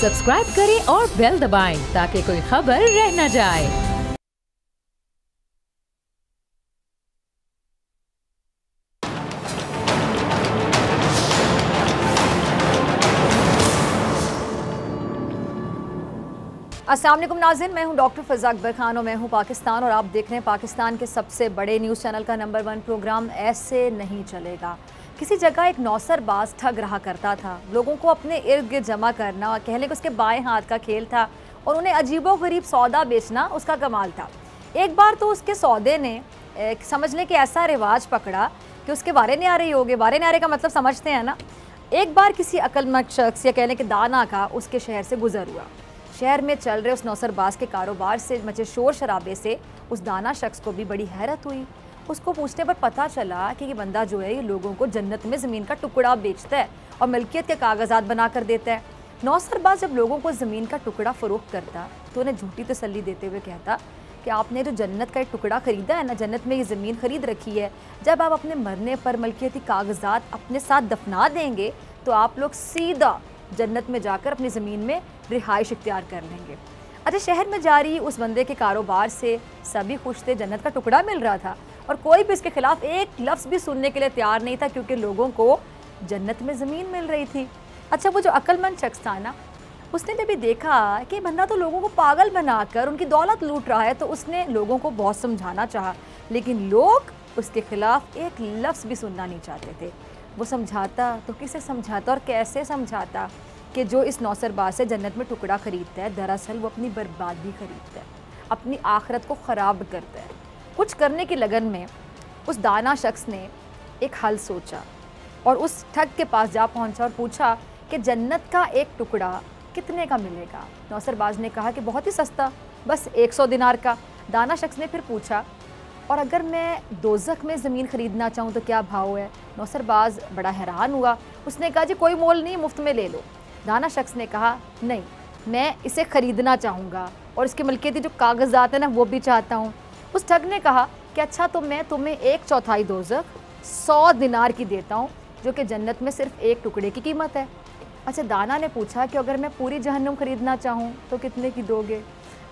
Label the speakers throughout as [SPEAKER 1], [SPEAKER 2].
[SPEAKER 1] Subscribe करें और bell दबाएं ताकि कोई खबर रह न जाए।
[SPEAKER 2] अस्सलाम वालेकुम नाज़रीन, मैं हूं डॉक्टर फ़ज़ा अकबर खान और मैं हूं पाकिस्तान और आप देख रहे हैं पाकिस्तान के सबसे बड़े न्यूज़ चैनल का नंबर 1 प्रोग्राम ऐसे नहीं चलेगा। किसी जगह एक नौसरबाज ठग रहा करता था, लोगों को अपने इर्द गिर्द जमा करना, कह लें कि उसके बाएं हाथ का खेल था और उन्हें अजीबो गरीब सौदा बेचना उसका कमाल था। एक बार तो उसके सौदे ने समझ लें कि ऐसा रिवाज पकड़ा कि उसके वारे न्यारे ही हो गए। वारे न्यारे का मतलब समझते हैं ना। एक बार किसी अक्लमंद शख्स या कह लें कि दाना का उसके शहर से गुजर हुआ। शहर में चल रहे उस नौसरबाज के कारोबार से मचे शोर शराबे से उस दाना शख्स को भी बड़ी हैरत हुई। उसको पूछने पर पता चला कि ये बंदा जो है ये लोगों को जन्नत में ज़मीन का टुकड़ा बेचता है और मिल्कियत के कागजात बना कर देता है। नौसरबाज जब लोगों को ज़मीन का टुकड़ा फ़रोख्त करता तो उन्हें झूठी तसल्ली देते हुए कहता कि आपने जो जन्नत का एक टुकड़ा ख़रीदा है ना, जन्नत में ये ज़मीन ख़रीद रखी है, जब आप अपने मरने पर मिल्कियती कागजात अपने साथ दफना देंगे तो आप लोग सीधा जन्नत में जाकर अपनी ज़मीन में रिहाइश इख्तियार कर लेंगे। अच्छा, शहर में जारी उस बंदे के कारोबार से सभी खुश थे, जन्नत का टुकड़ा मिल रहा था और कोई भी इसके खिलाफ एक लफ्ज़ भी सुनने के लिए तैयार नहीं था क्योंकि लोगों को जन्नत में ज़मीन मिल रही थी। अच्छा, वो जो अक्लमंद शख्स था ना, उसने जब भी देखा कि बंदा तो लोगों को पागल बनाकर उनकी दौलत लूट रहा है तो उसने लोगों को बहुत समझाना चाहा, लेकिन लोग उसके खिलाफ एक लफ्ज़ भी सुनना नहीं चाहते थे। वो समझाता तो किसे समझाता और कैसे समझाता कि जो इस नौसरबाज से जन्नत में टुकड़ा ख़रीदता है दरअसल वो अपनी बर्बादी ख़रीदता है, अपनी आखिरत को ख़राब करता है। कुछ करने की लगन में उस दाना शख्स ने एक हल सोचा और उस ठग के पास जा पहुंचा और पूछा कि जन्नत का एक टुकड़ा कितने का मिलेगा। नौसरबाज ने कहा कि बहुत ही सस्ता, बस 100 दिनार का। दाना शख्स ने फिर पूछा और अगर मैं दोज़ख में ज़मीन ख़रीदना चाहूँ तो क्या भाव है। नौसरबाज बड़ा हैरान हुआ, उसने कहा जी कोई मोल नहीं, मुफ्त में ले लो। दाना शख्स ने कहा नहीं, मैं इसे ख़रीदना चाहूँगा और इसके मिल्कियती जो कागजात हैं ना वो भी चाहता हूँ। उस ठग ने कहा कि अच्छा तो मैं तुम्हें 1/4 दोज़ख 100 दिनार की देता हूँ, जो कि जन्नत में सिर्फ एक टुकड़े की कीमत है। अच्छा, दाना ने पूछा कि अगर मैं पूरी जहन्नुम ख़रीदना चाहूँ तो कितने की दोगे।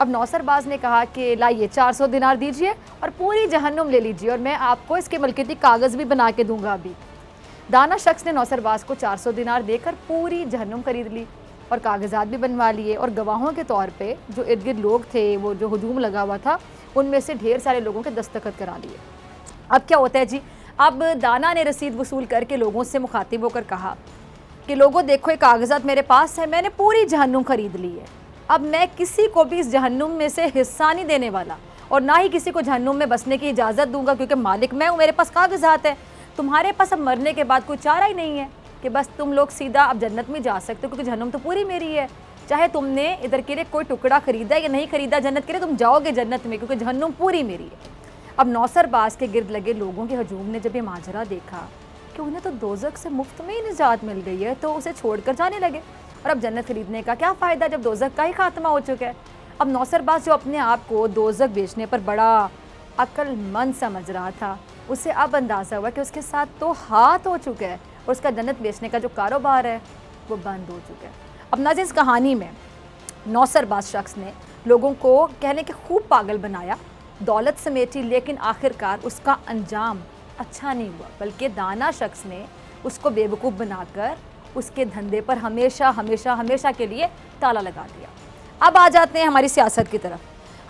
[SPEAKER 2] अब नौसरबाज ने कहा कि लाइए 400 दिनार दीजिए और पूरी जहन्नुम ले लीजिए और मैं आपको इसके मिल्कियती कागज़ भी बना के दूंगा। अभी दाना शख्स ने नौसरबाज को 400 दिनार देकर पूरी जहन्नुम खरीद ली और कागजात भी बनवा लिए और गवाहों के तौर पे जो इर्द गिर्द लोग थे, वो जो हुजूम लगा हुआ था, उनमें से ढेर सारे लोगों के दस्तखत करा लिए। अब क्या होता है जी, अब दाना ने रसीद वसूल करके लोगों से मुखातिब होकर कहा कि लोगों देखो ये कागजात मेरे पास है, मैंने पूरी जहन्नुम खरीद ली है। अब मैं किसी को भी इस जहन्नुम में से हिस्सा नहीं देने वाला और ना ही किसी को जहन्नुम में बसने की इजाज़त दूंगा क्योंकि मालिक मैं हूँ, मेरे पास कागजात है। तुम्हारे पास अब मरने के बाद कोई चारा ही नहीं है कि बस तुम लोग सीधा अब जन्नत में जा सकते हो क्योंकि जहन्नुम तो पूरी मेरी है। चाहे तुमने इधर के लिए कोई टुकड़ा खरीदा या नहीं खरीदा, जन्नत के लिए तुम जाओगे जन्नत में क्योंकि जहन्नुम पूरी मेरी है। अब नौसरबाज के गिर्द लगे लोगों के हजूम ने जब ये माजरा देखा कि उन्हें तो दोज़ख से मुफ्त में ही निजात मिल गई है तो उसे छोड़कर जाने लगे और अब जन्नत खरीदने का क्या फ़ायदा जब दोज़ख का ही खात्मा हो चुका है। अब नौसरबाज जो अपने आप को दोज़ख बेचने पर बड़ा अक्लमंद समझ रहा था, उसे अब अंदाज़ा हुआ कि उसके साथ तो हाथ हो चुका है और उसका जन्नत बेचने का जो कारोबार है वो बंद हो चुका है। अब नाज़रीन, इस कहानी में नौसरबाज शख्स ने लोगों को कहने के खूब पागल बनाया, दौलत समेटी, लेकिन आखिरकार उसका अंजाम अच्छा नहीं हुआ, बल्कि दाना शख्स ने उसको बेवकूफ़ बनाकर उसके धंधे पर हमेशा हमेशा हमेशा के लिए ताला लगा दिया। अब आ जाते हैं हमारी सियासत की तरफ।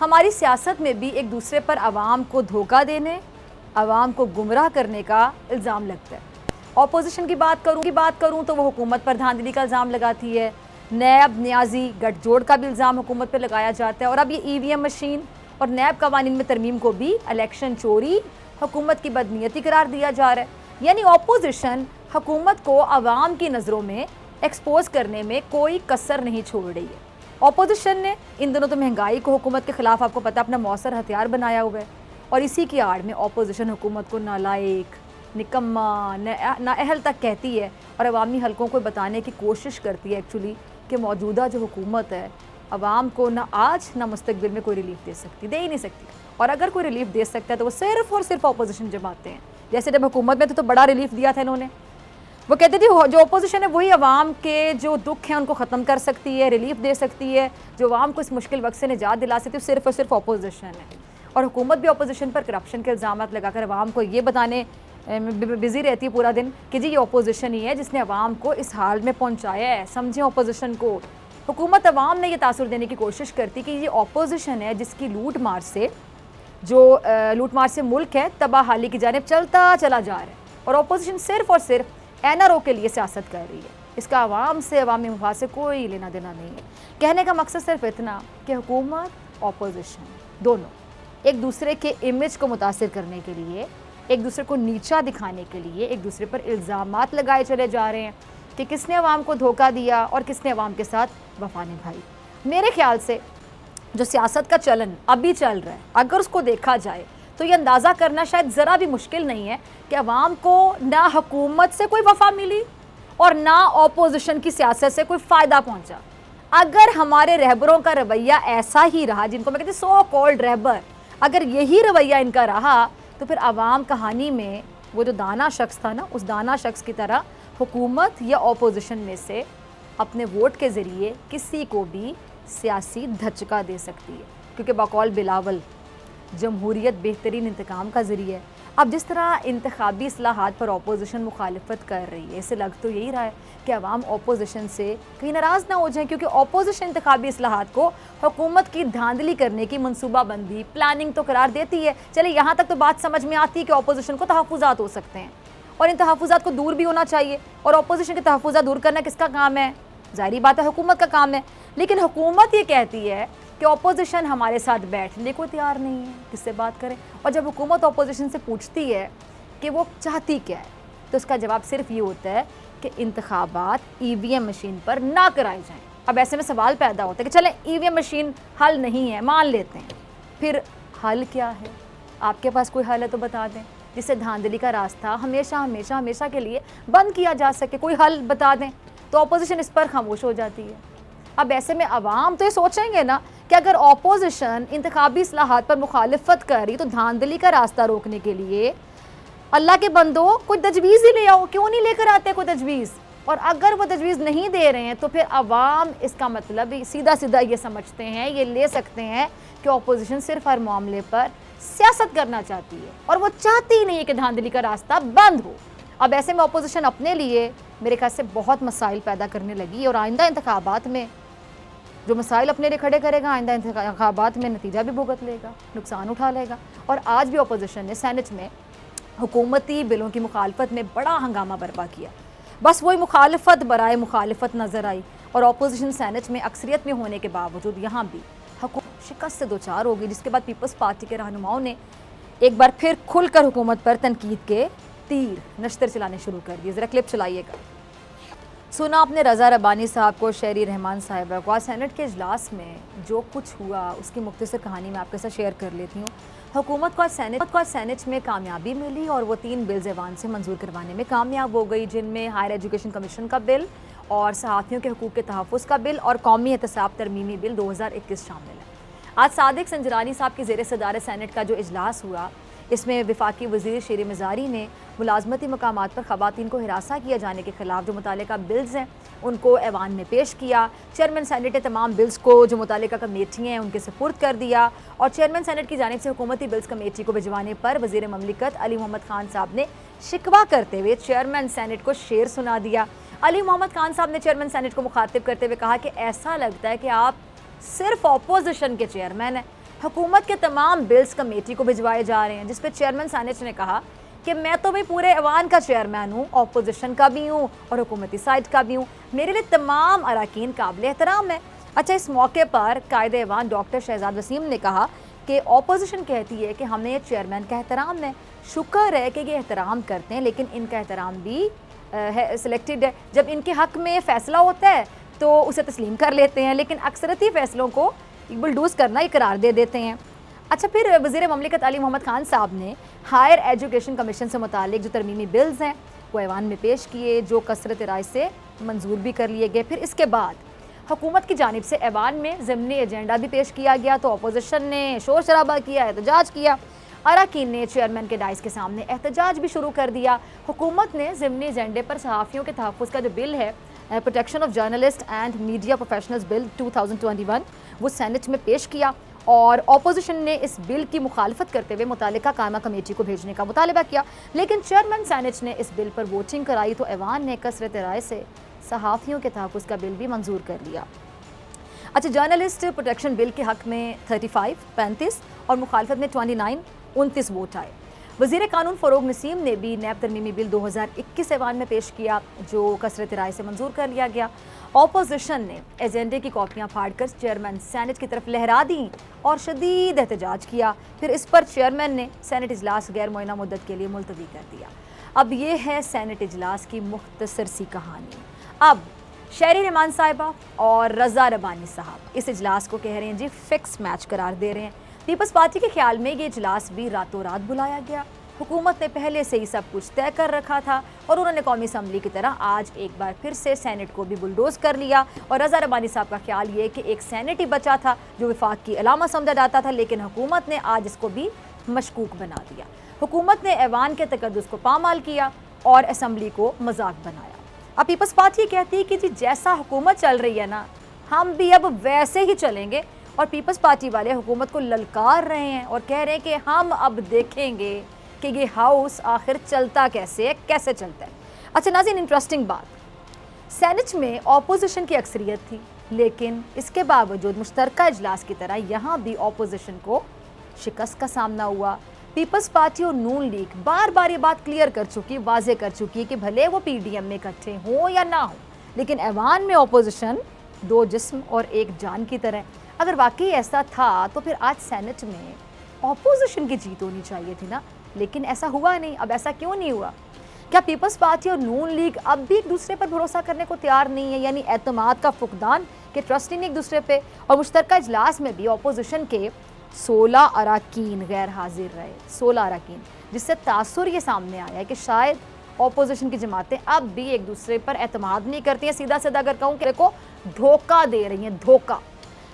[SPEAKER 2] हमारी सियासत में भी एक दूसरे पर आवाम को धोखा देने, आवाम को गुमराह करने का इल्ज़ाम लगता है। ऑपोजिशन की बात करूँ तो वो हुकूमत पर धांधली का इल्ज़ाम लगाती है, नैब न्याजी गठजोड़ का भी इल्ज़ाम हुकूमत पर लगाया जाता है और अब ये EVM मशीन और नैब कवानीन में तरमीम को भी इलेक्शन चोरी, हुकूमत की बदनीयती करार दिया जा रहा है। यानी ऑपोजिशन हुकूमत को आवाम की नज़रों में एक्सपोज करने में कोई कसर नहीं छोड़ रही है। ऑपोजिशन ने इन दिनों तो महंगाई को हुकूमत के ख़िलाफ़ आपको पता अपना मौसर हथियार बनाया हुआ है और इसी की आड़ में ऑपोजिशन हुकूमत को नालायक, निकम्मा, नाअहल तक कहती है और अवामी हलकों को बताने की कोशिश करती है एक्चुअली कि मौजूदा जो हुकूमत है अवाम को ना आज ना मुस्तकबिल में कोई रिलीफ दे सकती, दे ही नहीं सकती। और अगर कोई रिलीफ दे सकता है तो वो सिर्फ़ और सिर्फ ऑपोजिशन जमाते हैं। जैसे जब हुकूमत में थे तो बड़ा रिलीफ दिया था इन्होंने, वो कहते थे जो अपोजिशन है वही अवाम के जो दुख हैं उनको ख़त्म कर सकती है, रिलीफ दे सकती है, जो अवाम को इस मुश्किल वक्त से निजात दिला सकती है, सिर्फ और सिर्फ अपोजिशन है। और हुकूमत भी अपोजिशन पर करप्शन के इल्ज़ाम लगाकर अवाम को ये बताने बिज़ी रहती है पूरा दिन कि जी ये अपोजिशन ही है जिसने अवाम को इस हाल में पहुँचाया है। समझें अपोजिशन को। हुकूमत अवाम ने ये तासुर देने की कोशिश करती कि ये अपोजिशन है जिसकी लूट मार से मुल्क है तबाहाली की जानिब चलता चला जा रहा है, और अपोजिशन सिर्फ और सिर्फ NRO के लिए सियासत कर रही है। इसका आवाम से, अवामी मुफाद से कोई लेना देना नहीं है। कहने का मकसद सिर्फ इतना कि हुकूमत अपोजिशन दोनों एक दूसरे के इमेज को मुतासिर करने के लिए, एक दूसरे को नीचा दिखाने के लिए एक दूसरे पर इल्ज़ामात लगाए चले जा रहे हैं कि किसने अवाम को धोखा दिया और किसने अवाम के साथ वफा निभाई। मेरे ख्याल से जो सियासत का चलन अभी चल रहा है, अगर उसको देखा जाए तो ये अंदाज़ा करना शायद ज़रा भी मुश्किल नहीं है कि अवाम को ना हुकूमत से कोई वफा मिली और ना अपोजिशन की सियासत से कोई फ़ायदा पहुंचा। अगर हमारे रहबरों का रवैया ऐसा ही रहा, जिनको मैं कहती सो कॉल्ड रहबर, अगर यही रवैया इनका रहा तो फिर अवाम कहानी में वो जो दाना शख्स था ना, उस दाना शख्स की तरह हुकूमत या अपोजिशन में से अपने वोट के ज़रिए किसी को भी सियासी धचका दे सकती है, क्योंकि बकौल बिलावल जमहूरियत बेहतरीन इंतकाम का ज़रिया है। अब जिस तरह इंतखाबी इस्लाहात पर अपोजिशन मुखालफत कर रही है, इससे लग तो यही रहा है कि अवाम अपोजिशन से कहीं नाराज़ ना हो जाए, क्योंकि अपोजिशन इंतखाबी इस्लाहात को हुकूमत की धांधली करने की मनसूबाबंदी, प्लानिंग तो करार देती है। चले यहाँ तक तो बात समझ में आती है कि अपोजिशन को तहफ़्फ़ुज़ात हो सकते हैं और इन तहफ़्फ़ुज़ात को दूर भी होना चाहिए, और अपोजिशन के तहफ़्फ़ुज़ात दूर करना किसका काम है? ज़ाहिरी बात है हुकूमत का काम है। लेकिन हुकूमत ये कहती है कि अपोजिशन हमारे साथ बैठने को तैयार नहीं है, किससे बात करें। और जब हुकूमत अपोजिशन से पूछती है कि वो चाहती क्या है, तो उसका जवाब सिर्फ ये होता है कि इंतखाबात EVM मशीन पर ना कराए जाएं। अब ऐसे में सवाल पैदा होता है कि चलें EVM मशीन हल नहीं है, मान लेते हैं, फिर हल क्या है? आपके पास कोई हल है तो बता दें, जिससे धांधली का रास्ता हमेशा हमेशा हमेशा के लिए बंद किया जा सके। कोई हल बता दें तो अपोजिशन इस पर खामोश हो जाती है। अब ऐसे में अवाम तो ये सोचेंगे ना कि अगर अपोजिशन इंतखाबी इस्लाहात पर मुखालिफत कर रही तो धांधली का रास्ता रोकने के लिए अल्लाह के बंदो कोई तजवीज़ ही ले आओ, क्यों नहीं लेकर आते कोई तजवीज़? और अगर वो तजवीज़ नहीं दे रहे हैं तो फिर अवाम इसका मतलब सीधा सीधा ये समझते हैं, ये ले सकते हैं कि अपोजिशन सिर्फ हर मामले पर सियासत करना चाहती है और वो चाहती ही नहीं है कि धांधली का रास्ता बंद हो। अब ऐसे में अपोजिशन अपने लिए मेरे ख्याल से बहुत मसाइल पैदा करने लगी, और आइंदा इंतखाबात में जो मसाइल अपने लिए खड़े करेगा, आइंदा इंतखाबात में नतीजा भी भुगत लेगा, नुकसान उठा लेगा। और आज भी अपोजिशन ने सेनेट में हुकूमती बिलों की मुखालफत में बड़ा हंगामा बर्पा किया। बस वही मुखालफत बराए मुखालफत नज़र आई, और अपोजिशन सेनेट में अक्सरियत में होने के बावजूद यहाँ भी हुकूमत शिकस्त से दो चार हो गई, जिसके बाद पीपल्स पार्टी के रहनुमाओं ने एक बार फिर खुलकर हुकूमत पर तनकीद के तीर नश्तर चलाने शुरू कर दिए। ज़रा क्लिप चलाइएगा। सुना आपने रज़ा रब्बानी साहब को, शहरी रहमान साहिबा को। आज सेनेट के इजलास में जो कुछ हुआ उसकी मुख्तसर कहानी मैं आपके साथ शेयर कर लेती हूँ। हुकूमत को आज सेनेट में कामयाबी मिली और वो 3 बिल्स ऐवान से मंजूर करवाने में कामयाब हो गई, जिनमें हायर एजुकेशन कमीशन का बिल और सहाफ़ियों के हकूक़ के तहफ़्फ़ुज़ का बिल और कौमी एहतसाब तरमीमी बिल 2021 शामिल है। आज सादिक संजरानी साहब की ज़ेर सदारत सेनेट का जो इजलास हुआ, इसमें वफाकी वज़ीर शेर मज़ारी ने मुलाजमती मकामात पर ख़वातीन को हिरासा किया जाने के ख़िलाफ़ जो मुतालिका बिल्स हैं उनको ऐवान में पेश किया। चेयरमैन सेनेट ने तमाम बिल्स को जो मुतालिका कमेटियाँ हैं उनके सुपुर्द कर दिया, और चेयरमैन सेनेट की जानिब से हुकूमती बिल्स कमेटी को भिजवाने पर वज़ीर ममलिकत अली मोहम्मद खान साहब ने शिकवा करते हुए चेयरमैन सेनेट को शेर सुना दिया। अली मोहम्मद खान साहब ने चेयरमैन सेनेट को मुखातिब करते हुए कहा कि ऐसा लगता है कि आप सिर्फ अपोजिशन के चेयरमैन हैं, हुकूमत के तमाम बिल्स कमेटी को भिजवाए जा रहे हैं। जिस पर चेयरमैन सेनेट ने कहा कि मैं तो भाई पूरे ऐवान का चेयरमैन हूँ, अपोजिशन का भी हूँ और हुकूमती साइड का भी हूँ, मेरे लिए तमाम अरकान काबिल एहतराम है। अच्छा, इस मौके पर कायदे ऐवान डॉक्टर शहजाद वसीम ने कहा कि अपोजिशन कहती है कि हमें चेयरमैन का एहतराम है, शुक्र है कि ये एहतराम करते हैं, लेकिन इनका एहतराम भी सिलेक्टेड है। जब इनके हक़ में फ़ैसला होता है तो उसे तस्लीम कर लेते हैं, लेकिन अक्सरती फ़ैसलों को बुलडोज़ करना इकरार दे देते हैं। अच्छा, फिर वज़ीर ममलिकत अली मोहम्मद खान साहब ने हायर एजुकेशन कमीशन से मुतालिक जो तरमीमी बिल्स हैं वो ऐवान में पेश किए, जो कसरत राय से मंजूर भी कर लिए गए। फिर इसके बाद हुकूमत की जानिब से ऐवान में ज़िमनी एजेंडा भी पेश किया गया, तो अपोजिशन ने शोर शराबा किया, एहतजाज किया। अराकीन ने चेयरमैन के डाइस के सामने एहतजाज भी शुरू कर दिया। हुकूमत ने ज़िमनी एजेंडे पर सहाफ़ियों के तहफ़्फ़ुज़ का जो बिल है, protection of journalist and media professionals bill 2021, वो सेनेट में पेश किया और अपोजिशन ने इस बिल की मुखालफत करते हुए मुतालिका कायमा कमेटी को भेजने का मुतालबा किया। लेकिन चेयरमैन सेनेट ने इस बिल पर वोटिंग कराई तो ऐवान ने कसरत राय से सहाफ़ियों के तहफ़्फ़ुज़ का बिल भी मंजूर कर लिया। अच्छा, जर्नलिस्ट प्रोटेक्शन बिल के हक़ में 35 और मुखालफत में 29 वोट आए। वज़ीर कानून फ़रोग नसीम ने भी नैब तरमीमी बिल 2021 ऐवान में पेश किया, जो कसरत राय से मंजूर कर लिया गया। अपोजिशन ने एजेंडे की कॉपियाँ फाड़कर चेयरमैन सेनेट की तरफ लहरा दी और शदीद एहतजाज किया। फिर इस पर चेयरमैन ने सेनेट इजलास गैर मुअय्यना मुद्दत के लिए मुलतवी कर दिया। अब ये है सेनेट इजलास की मुख्तसर सी कहानी। अब शहरी रहमान साहिबा और रज़ा रबानी साहब इस इजलास को कह रहे हैं जी फिक्स मैच करार दे रहे हैं। पीपल्स पार्टी के ख्याल में ये इजलास भी रातों रात बुलाया गया। हुकूमत ने पहले से ही सब कुछ तय कर रखा था और उन्होंने कौमी असम्बली की तरह आज एक बार फिर से सेनेट को भी बुलडोज कर लिया। और रज़ा रबानी साहब का ख्याल ये कि एक सेनेट ही बचा था जो विफाक की अलामा समझा जाता था, लेकिन हुकूमत ने आज इसको भी मशकूक बना दिया। हुकूमत ने ऐवान के तकद्दुस को पामाल किया और असम्बली को मजाक बनाया। अब पीपल्स पार्टी कहती है कि जी जैसा हुकूमत चल रही है ना, हम भी अब वैसे ही चलेंगे। और पीपल्स पार्टी वाले हुकूमत को ललकार रहे हैं और कह रहे हैं कि हम अब देखेंगे कि ये हाउस आखिर चलता कैसे है, कैसे चलता है। अच्छा नाज़रीन, इंटरेस्टिंग बात, सेनेट में अपोजिशन की अक्सरियत थी, लेकिन इसके बावजूद मुश्तरका इजलास की तरह यहाँ भी अपोजिशन को शिकस्त का सामना हुआ। पीपल्स पार्टी और नून लीग बार बार ये बात क्लियर कर चुकी, वाजे कर चुकी है कि भले वो पीडीएम में इकट्ठे हों या ना हो, लेकिन ऐवान में अपोजिशन दो जिस्म और एक जान की तरह। अगर वाकई ऐसा था तो फिर आज सेनेट में अपोजिशन की जीत होनी चाहिए थी ना, लेकिन ऐसा हुआ नहीं। अब ऐसा क्यों नहीं हुआ? क्या पीपल्स पार्टी और नून लीग अब भी एक दूसरे पर भरोसा करने को तैयार नहीं है, यानी एतमाद का फुकदान के ट्रस्ट ही नहीं एक दूसरे पे? और मुश्तरका इजलास में भी अपोजिशन के 16 अराकीन गैर हाजिर रहे, 16 अराकीन, जिससे तासुर ये सामने आया है कि शायद अपोजिशन की जमातें अब भी एक दूसरे पर एतमाद नहीं करती हैं। सीधा सीधा अगर कहूँ कि को धोखा दे रही हैं, धोखा।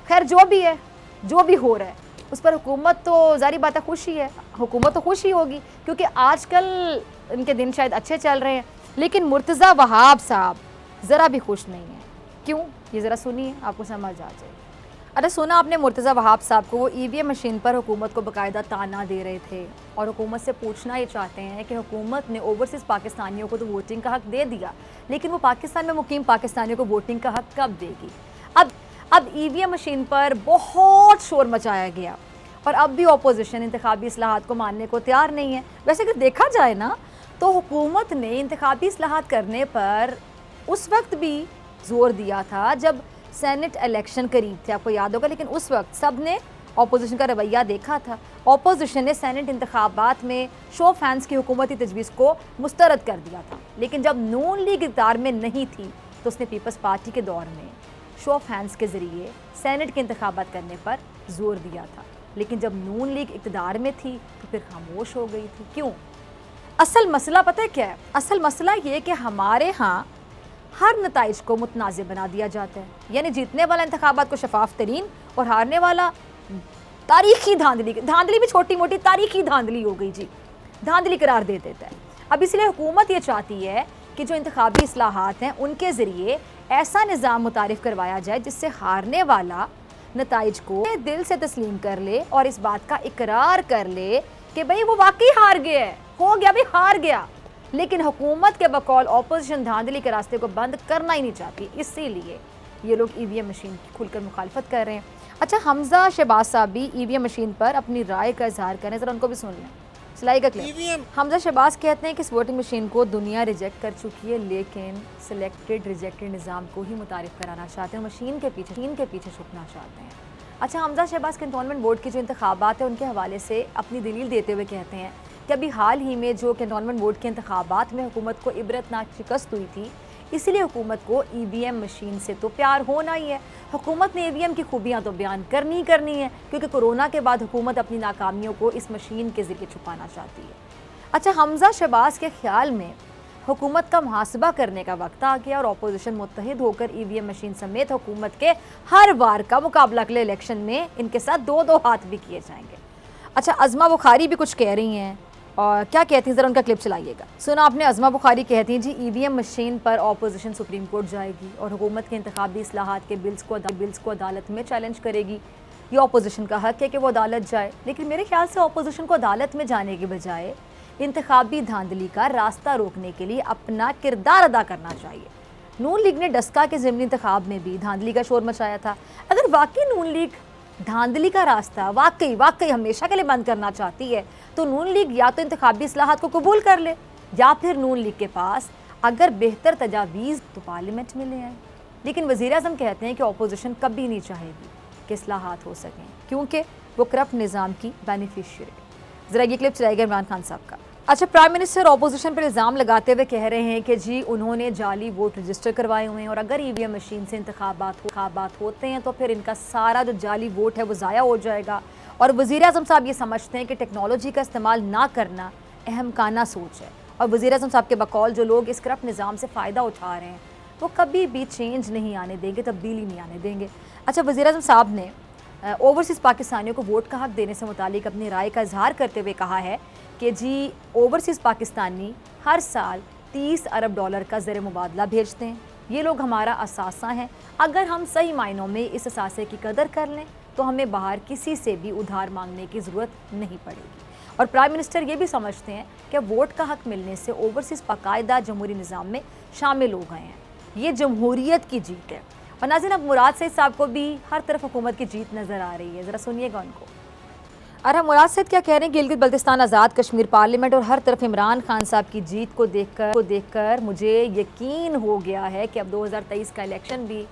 [SPEAKER 2] खैर जो भी है, जो भी हो रहा है उस पर हुकूमत तो जारी बात है खुशी है, हुकूमत तो खुशी होगी क्योंकि आजकल इनके दिन शायद अच्छे चल रहे हैं। लेकिन मुर्तज़ा वहाब साहब ज़रा भी खुश नहीं है। क्यों? ये ज़रा सुनिए, आपको समझ आ जाए। अरे सुना आपने मुर्तज़ा वहाब साहब को, वो ईवीएम मशीन पर हुकूमत को बाकायदा ताना दे रहे थे और हुकूमत से पूछना ये चाहते हैं कि हुकूमत ने ओवरसीज़ पाकिस्तानियों को तो वोटिंग का हक़ दे दिया, लेकिन वो पाकिस्तान में मुकीम पाकिस्तानियों को वोटिंग का हक़ कब देगी? अब ईवीएम मशीन पर बहुत शोर मचाया गया और अब भी अपोजिशन इंतखाबी इस्लाहात को मानने को तैयार नहीं है। वैसे अगर देखा जाए ना तो हुकूमत ने इंतखाबी इस्लाहात करने पर उस वक्त भी ज़ोर दिया था जब सेनेट इलेक्शन करीब थे, आपको याद होगा। लेकिन उस वक्त सब ने अपोजिशन का रवैया देखा था। अपोजिशन ने सेनेट इंतखाबात में शो फैंस की हुकूमती तजवीज़ को मुस्तरद कर दिया था, लेकिन जब नून लीग इक़्तिदार में नहीं थी तो उसने पीपल्स पार्टी के दौर में शो ऑफ हैंड्स के ज़रिए सेनेट के इंतखाबात करने पर जोर दिया था। लेकिन जब नून लीग इक़्तिदार में थी तो फिर खामोश हो गई थी। क्यों? असल मसला पता है क्या है? असल मसला ये कि हमारे यहाँ हर नताइज को मुतनाज़ बना दिया जाता है, यानी जीतने वाला इंतखाबात को शफाफ तरीन और हारने वाला तारीखी धांधली भी छोटी मोटी तारीखी धांधली हो गई जी, धांधली करार दे देता है। अब इसलिए हुकूमत ये चाहती है कि जो इंतखाबी इस्लाहात हैं उनके ज़रिए ऐसा निज़ाम मुतारिफ़ करवाया जाए जिससे हारने वाला नताइज को दिल से तस्लीम कर ले और इस बात का इकरार कर ले कि भाई वो वाकई हार गया है, हो गया भाई, हार गया। लेकिन हुकूमत के बकौल अपोजिशन धांधली के रास्ते को बंद करना ही नहीं चाहती, इसीलिए ये लोग ईवीएम मशीन की खुलकर मुखालफत कर रहे हैं। अच्छा, हमजा शहबाज साहब भी ईवीएम मशीन पर अपनी राय का इजहार करें, ज़रा उनको भी सुन लें। सिलाई का क्लिप। हमजा शहबाज कहते हैं कि इस वोटिंग मशीन को दुनिया रिजेक्ट कर चुकी है, लेकिन सिलेक्टेड रिजेक्टेड निज़ाम को ही मुतारिफ़ कराना चाहते हैं, मशीन के पीछे छुपना चाहते हैं। अच्छा, हमजा शहबाज कैंटोनमेंट बोर्ड की जो इंतखाबात है उनके हवाले से अपनी दलील देते हुए कहते हैं कि अभी हाल ही में जो कैंटोनमेंट बोर्ड के इंतखाबात में हुकूमत को इबरतनाक शिकस्त हुई थी, इसीलिए हुकूमत को ईवीएम मशीन से तो प्यार होना ही है। हुकूमत ने ईवीएम की खूबियाँ तो बयान करनी है, क्योंकि कोरोना के बाद हुकूमत अपनी नाकामियों को इस मशीन के ज़रिए छुपाना चाहती है। अच्छा, हमजा शहबाज के ख्याल में हुकूमत का मुहासबा करने का वक्त आ गया और अपोजिशन मुत्तहिद होकर ईवीएम मशीन समेत हुकूमत के हर वार का मुकाबला अगले इलेक्शन में इनके साथ दो हाथ भी किए जाएंगे। अच्छा, अज़मा बुखारी भी कुछ कह रही हैं, और क्या कहती हैं ज़रा उनका क्लिप चलाइएगा। सुना आपने, अज़मा बुखारी कहती हैं जी ईवीएम मशीन पर ऑपोजिशन सुप्रीम कोर्ट जाएगी और हुकूमत के इंतखाबी इस्लाहात के बिल्स को अदालत में चैलेंज करेगी। ये ऑपोजिशन का हक है कि वो अदालत जाए, लेकिन मेरे ख्याल से ऑपोजिशन को अदालत में जाने के बजाय इंतखाबी धांधली का रास्ता रोकने के लिए अपना किरदार अदा करना चाहिए। नून लीग ने डस्का के ज़िमनी इंतखाब में भी धांधली का शोर मचाया था। अगर वाकई नून लीग धांधली का रास्ता वाकई हमेशा के लिए बंद करना चाहती है तो नून लीग या तो इंतखाबी इस्लाहात को कबूल कर ले, या फिर नून लीग के पास अगर बेहतर तजावीज़ तो पार्लियामेंट में ले आए। लेकिन वज़ीर आज़म कहते हैं कि अपोजिशन कभी नहीं चाहेगी कि इस्लाहात हो सकें, क्योंकि वो करप्ट निज़ाम की बेनिफिशियरी। ज़रा ये क्लिप चलाएगा इमरान खान साहब का। अच्छा, प्राइम मिनिस्टर ऑपोजिशन पर इल्ज़ाम लगाते हुए कह रहे हैं कि जी उन्होंने जाली वोट रजिस्टर करवाए हुए हैं और अगर ईवीएम मशीन से इंतखाबात होते हैं तो फिर इनका सारा जो जाली वोट है वो ज़ाया हो जाएगा। और वज़ीर आज़म साहब ये समझते हैं कि टेक्नोलॉजी का इस्तेमाल ना करना अहमकाना सोच है, और वज़ीर आज़म साहब के बकौल जो लोग इस करप्ट निज़ाम से फ़ायदा उठा रहे हैं वो कभी भी चेंज नहीं आने देंगे, तब्दीली नहीं आने देंगे। अच्छा, वज़ीर आज़म साहब ने ओवरसीज़ पाकिस्तानियों को वोट का हक़ देने से मुतालिक अपनी राय का इजहार करते हुए कहा है कि जी ओवरसीज़ पाकिस्तानी हर साल 30 अरब डॉलर का ज़र मुबादला भेजते हैं। ये लोग हमारा असासा हैं। अगर हम सही मायनों में इस असासे की कदर कर लें तो हमें बाहर किसी से भी उधार मांगने की ज़रूरत नहीं पड़ेगी। और प्राइम मिनिस्टर ये भी समझते हैं कि वोट का हक़ मिलने से ओवरसीज़ बाकायदा जमहूरी निज़ाम में शामिल हो गए हैं। ये जमहूरियत की जीत है। और नाज़रीन, अब मुराद सईद साहब को भी हर तरफ हुकूमत की जीत नज़र आ रही है, ज़रा सुनिएगा उनको। अरे मुराद सईद क्या कह रहे हैं, गिलगित बल्तिस्तान आज़ाद कश्मीर पार्लियामेंट और हर तरफ इमरान खान साहब की जीत को देखकर मुझे यकीन हो गया है कि अब 2023 का इलेक्शन भी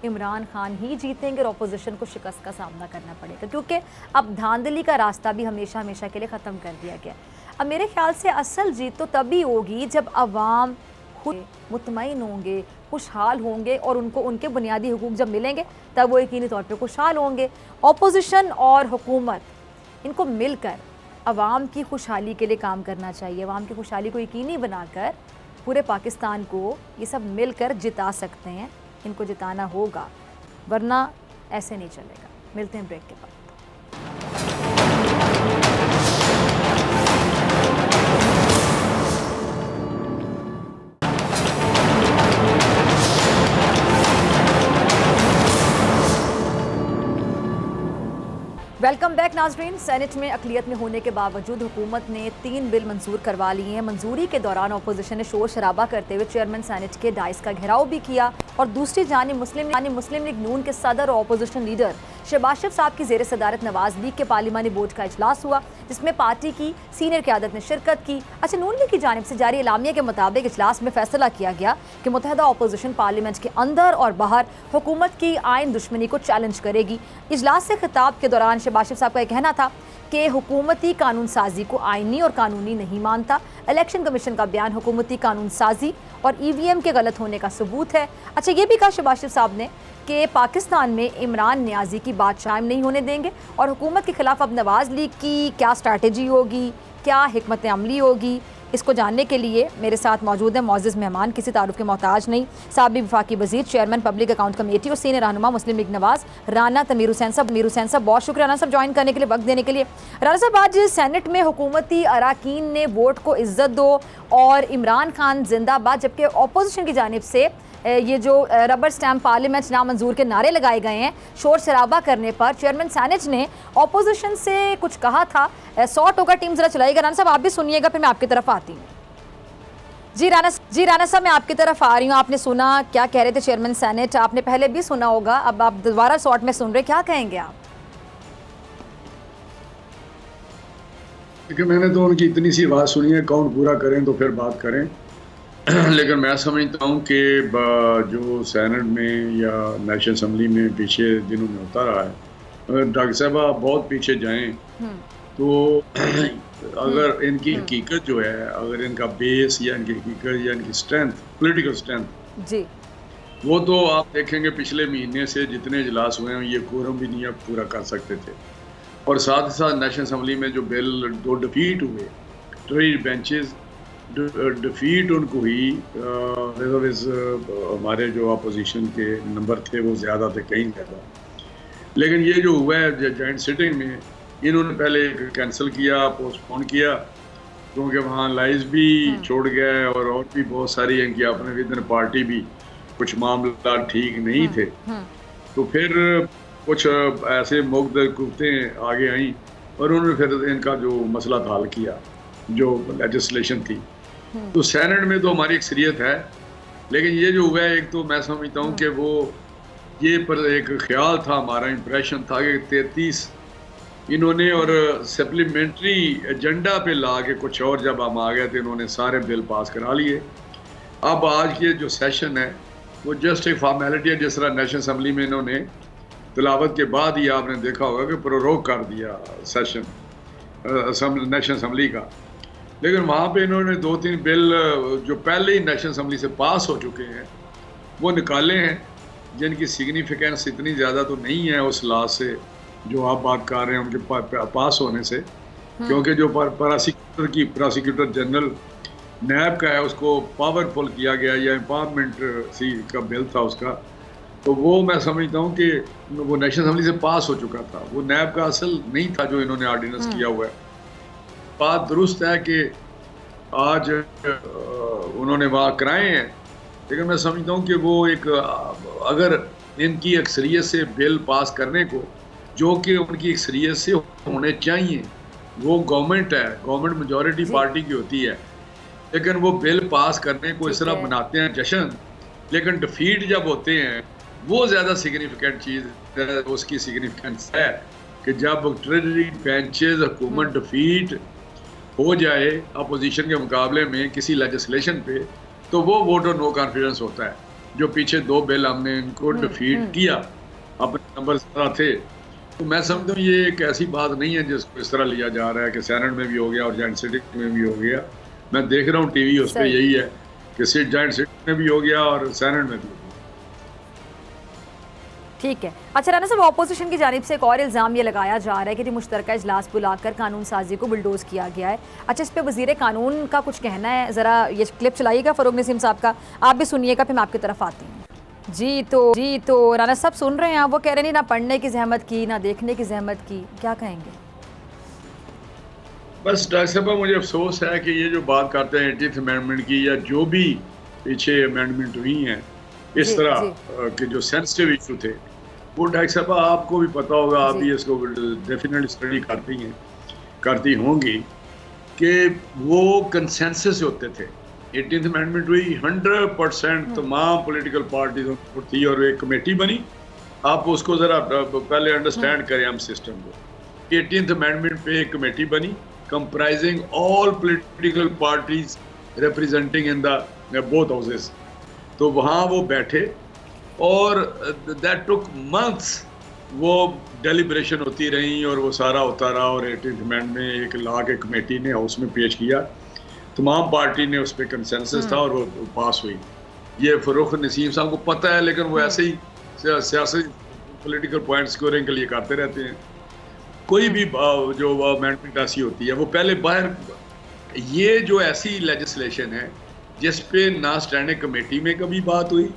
[SPEAKER 2] इमरान खान ही जीतेंगे और अपोजिशन को शिकस्त का सामना करना पड़ेगा, क्योंकि अब धांधली का रास्ता भी हमेशा के लिए ख़त्म कर दिया गया। अब मेरे ख्याल से असल जीत तो तभी होगी जब अवाम खुद मुतमईन होंगे, खुशहाल होंगे और उनको उनके बुनियादी हुकूक जब मिलेंगे तब वो यकीनी तौर पे खुशहाल होंगे। अपोजिशन और हुकूमत इनको मिलकर अवाम की खुशहाली के लिए काम करना चाहिए। अवाम की खुशहाली को यकीनी बनाकर पूरे पाकिस्तान को ये सब मिलकर जिता सकते हैं। इनको जिताना होगा, वरना ऐसे नहीं चलेगा। मिलते हैं ब्रेक के बाद। वेलकम बैक नाजरीन। सेनेट में अक़लियत में होने के बावजूद हुकूमत ने 3 बिल मंजूर करवा लिए हैं। मंजूरी के दौरान अपोजिशन ने शोर शराबा करते हुए चेयरमैन सेनेट के डाइस का घेराव भी किया और दूसरी जानिब मुस्लिम लीग नून के सदर और अपोजिशन लीडर शहबाज शरीफ साहब की ज़ेर सदारत नवाज लीग के पार्लिमानी बोर्ड का इजलास हुआ, जिसमें पार्टी की सीनियर क़यादत ने शिरकत की। अच्छा, नून लीग की जानिब से जारी एलामिया के मुताबिक इजलास में फैसला किया गया कि मुत्तहदा अपोजिशन पार्लियामेंट के अंदर और बाहर हुकूमत की आइन दुश्मनी को चैलेंज करेगी। इजलास से खिताब के दौरान शहबाज शरीफ साहब का कहना था कि हुकूमती कानून साजी को आइनी और कानूनी नहीं मानता। इलेक्शन कमीशन का बयान हुकूमती कानून साजी और ईवीएम के गलत होने का सबूत है। अच्छा, ये भी कहा शहबाज शरीफ साहब ने कि पाकिस्तान में इमरान नियाजी की बात कायम नहीं होने देंगे और हुकूमत के खिलाफ अब नवाज लीग की क्या स्ट्रैटेजी होगी, क्या हिकमत अमली होगी, इसको जानने के लिए मेरे साथ मौजूद है मोअज़्ज़ज़ मेहमान, किसी तारुफ के मोहताज नहीं, साबिक़ वफाकी वज़ीर, चेयरमैन पब्लिक अकाउंट कमेटी और सीनियर रहनुमा मुस्लिम लीग नवाज़ राना तमीर हुसैन साहब। बहुत शुक्रिया राना साहब ज्वाइन करने के लिए, वक्त देने के लिए। राना साहब, आज सेनेट में हुकूमती अराकीन ने वोट को इज़्ज़त दो और इमरान खान जिंदाबाद, जबकि अपोजिशन की जानिब से ये जो रबर स्टैम्प पार्लियामेंट नामंजूर के नारे लगाए गए हैं, शोर शराबा करने पर चेयरमैन सेनेट ने अपोजिशन से कुछ कहा था। 100 टोका टीम जरा चलाइएगा। राना साहब आप भी सुनिएगा, फिर मैं आपकी तरफ आती हूँ। जी राना साहब मैं आपकी तरफ आ रही हूँ। आपने सुना क्या कह रहे थे चेयरमैन सेनेट, आपने पहले भी सुना होगा, अब आप दोबारा शॉर्ट में सुन रहे, क्या कहेंगे आप?
[SPEAKER 3] क्योंकि मैंने तो उनकी इतनी सी बात सुनी है, काउंट पूरा करें तो फिर बात करें। लेकिन मैं समझता हूँ कि जो सेनेट में या नेशनल असम्बली में पीछे दिनों में होता रहा है, अगर डॉक्टर साहबा बहुत पीछे जाएं तो अगर इनकी हकीकत जो है, अगर इनका बेस या इनकी हकीकत या इनकी स्ट्रेंथ, पॉलिटिकल स्ट्रेंथ जी, वो तो आप देखेंगे पिछले महीने से जितने इजलास हुए हैं ये कोरम भी नहीं पूरा कर सकते थे। और साथ ही साथ नेशनल असम्बली में जो बिल 2 डिफीट हुए, 3 बेंचेस डिफीट उनको हुई, हमारे जो अपोजिशन के नंबर थे वो ज़्यादा थे, कहीं ज़्यादा। लेकिन ये जो हुआ है जॉइंट सिटिंग में, इन्होंने पहले कैंसिल किया, पोस्टपोन किया, क्योंकि वहाँ लाइज भी छोड़ गए और भी बहुत सारी इनकी अपने विद पार्टी भी कुछ मामला ठीक नहीं थे। तो फिर कुछ ऐसे मुख्तलिफ़ आगे आई और उन्होंने फिर इनका जो मसला हल किया, जो लेजिस्लेशन थी। तो सेनेट में तो हमारी अक्सरियत है, लेकिन ये जो हुआ है, एक तो मैं समझता हूँ कि वो ये पर एक ख्याल था, हमारा इम्प्रेशन था कि 33 इन्होंने और सप्लीमेंट्री एजेंडा पे ला के कुछ और जब हम आ गए थे, इन्होंने सारे बिल पास करा लिए। अब आज के जो सेशन है वो जस्ट एक फॉर्मेलिटी है, जिस तरह नेशनल असम्बली में इन्होंने तिलावत के बाद ही आपने देखा होगा कि प्रोरोग कर दिया सेशन नेशनल असम्बली का, लेकिन वहाँ पे इन्होंने 2-3 बिल जो पहले ही नेशनल असम्बली से पास हो चुके हैं वो निकाले हैं, जिनकी सिग्निफिकेंस इतनी ज़्यादा तो नहीं है उस लाज से जो आप बात कर रहे हैं उनके पास होने से, क्योंकि जो प्रोसिक्यूटर जनरल नैब का है उसको पावरफुल किया गया, या एम्पावरमेंट सी का बिल था उसका, तो वो मैं समझता हूँ कि वो नेशनल असम्बली से पास हो चुका था, वो नैब का असल नहीं था जो इन्होंने ऑर्डिनेंस किया हुआ है। बात दुरुस्त है कि आज उन्होंने वहाँ कराए हैं, लेकिन मैं समझता हूँ कि वो एक अगर इनकी अक्सरियत से बिल पास करने को, जो कि उनकी अक्सरियत से होने चाहिए, वो गवर्नमेंट है, गवर्नमेंट मेजॉरिटी पार्टी की होती है, लेकिन वो बिल पास करने को इस तरह मनाते हैं जश्न, लेकिन डिफीट जब होते हैं वो ज़्यादा सिग्निफिकेंट चीज़ है। उसकी सिग्निफिकेंस है कि जब ट्रेजरी बेंचेस हुकूमत डिफीट हो जाए अपोजिशन के मुकाबले में किसी लेजिस्लेशन पे, तो वो वोट ऑफ नो कॉन्फिडेंस होता है। जो पीछे 2 बिल हमने इनको डिफीट किया, अपने नंबर ज़्यादा थे, तो मैं समझता हूँ ये एक ऐसी बात नहीं है जिसको इस तरह लिया जा रहा है कि सेनेट में भी हो गया और जॉइंट सिटिंग में भी हो गया। मैं देख रहा हूँ टीवी, उस पर यही है कि जॉइंट सिटिंग में भी हो गया और सेनेट में भी हो गया।
[SPEAKER 2] ठीक है। अच्छा राना साहब, ऑपोजिशन की जानिब से एक और इल्ज़ाम ये लगाया जा रहा है कि मुश्तरका इजलास बुलाकर कानून साजी को बुलडोज किया गया है। अच्छा, इस पर वज़ीर कानून का कुछ कहना है, ज़रा ये क्लिप चलाइएगा फ़रूक नसीम साहब का, आप भी सुनिएगा, फिर मैं आपकी तरफ आती हूँ। जी तो राना साहब सुन रहे हैं आप, वो कह रहे नहीं ना पढ़ने की जहमत की ना देखने की जहमत की, क्या कहेंगे?
[SPEAKER 3] बस डॉक्टर साहब, मुझे अफसोस है कि ये जो बात करते हैं 80th अमेंडमेंट की, या जो भी पीछे अमेंडमेंट हुई हैं इस तरह के जो सेंसिटिव इशू थे, वो डॉक्टर साहब आपको भी पता होगा, आप भी इसको डेफिनेटली स्टडी करती होंगी कि वो कंसेंसस होते थे। 18th अमेंडमेंट हुई, 100% तमाम पॉलिटिकल पार्टीज थी और एक कमेटी बनी। आप उसको ज़रा पहले अंडरस्टैंड करें हम सिस्टम को। 18th अमेंडमेंट पे एक कमेटी बनी comprising all political parties representing in the both houses. तो वहाँ वो बैठे और दैट टुक मंथ्स, वो डेलिब्रेशन होती रही और वो सारा होता रहा, और 18th अमेंडमेंट में एक ला के कमेटी ने हाउस में पेश किया, तमाम पार्टी ने उस पर कंसेंसस था और वो पास हुई। ये फ़रूक नसीम साहब को पता है, लेकिन वो ऐसे ही सियासी पॉलिटिकल पॉइंट स्कोरिंग के लिए करते रहते हैं। कोई भी जो अमेंडमेंट ऐसी होती है वो पहले बाहर, ये जो ऐसी लेजिस्लेशन है जिस पे ना स्टैंडिंग कमेटी में कभी बात हुई,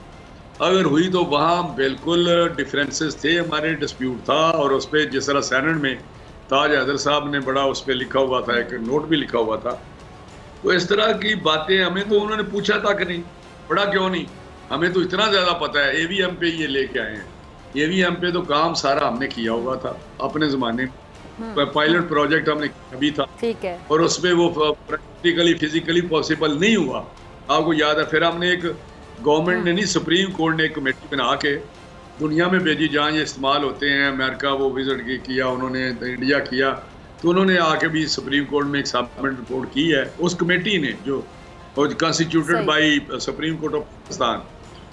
[SPEAKER 3] अगर हुई तो वहाँ बिल्कुल डिफरेंसेस थे, हमारे डिस्प्यूट था, और उस पर जिस तरह सेनेट में ताज हैदर साहब ने बड़ा उस पर लिखा हुआ था, एक नोट भी लिखा हुआ था। तो इस तरह की बातें हमें तो उन्होंने पूछा तक नहीं, पढ़ा क्यों नहीं, हमें तो इतना ज़्यादा पता है, AVM पे ये लेके आए हैं। AVM पे तो काम सारा हमने किया हुआ था अपने ज़माने में, पायलट प्रोजेक्ट हमने अभी था, ठीक है, और उसमें वो प्रैक्टिकली फिजिकली पॉसिबल नहीं हुआ, आपको याद है। फिर हमने एक गवर्नमेंट ने नहीं, सुप्रीम कोर्ट ने एक कमेटी बना के दुनिया में भेजी जहाँ ये इस्तेमाल होते हैं। अमेरिका वो विजिट किया उन्होंने, इंडिया किया, तो उन्होंने आके भी सुप्रीम कोर्ट में एक सप्लीमेंट रिपोर्ट की है उस कमेटी ने, जो constituted by supreme court of Pakistan,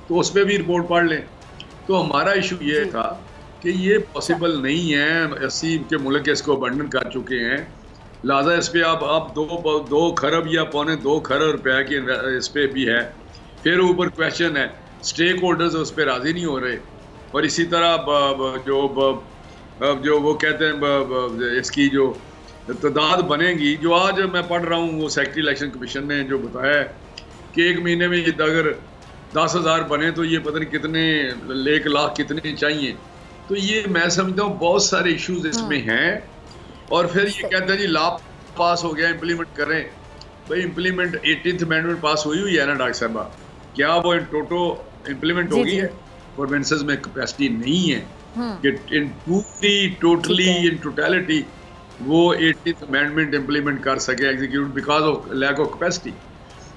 [SPEAKER 3] तो उस पर भी रिपोर्ट पढ़ लें। तो हमारा इशू ये था कि ये पॉसिबल नहीं है, 80 के मुल्क इसको अबंडन कर चुके हैं, लिहाजा इस पर आप 2 खरब या 2.25 खरब रुपया की इस पर भी है। फिर ऊपर क्वेश्चन है, स्टेक होल्डर्स उस पर राज़ी नहीं हो रहे, और इसी तरह जो वो कहते हैं इसकी जो तादाद बनेगी, जो आज मैं पढ़ रहा हूँ वो सेक्रेटरी इलेक्शन कमीशन ने जो बताया कि 1 महीने में अगर 10,000 बने तो ये पता नहीं कितने 1 लाख कितने चाहिए। तो ये मैं समझता हूँ बहुत सारे इश्यूज इसमें हैं, और फिर ये कहते हैं जी लॉ पास हो गया, इम्प्लीमेंट करें। भाई इम्प्लीमेंट 18th अमेंडमेंट पास हुई हुई है ना डॉक्टर साहबा, क्या वो इन टोटो इम्प्लीमेंट हो गई है? प्रोविंसेस में कैपेसिटी नहीं है कि इन पूरी टोटली इन टोटलिटी वो 18th अमेंडमेंट इम्प्लीमेंट कर सके execute because of lack of capacity.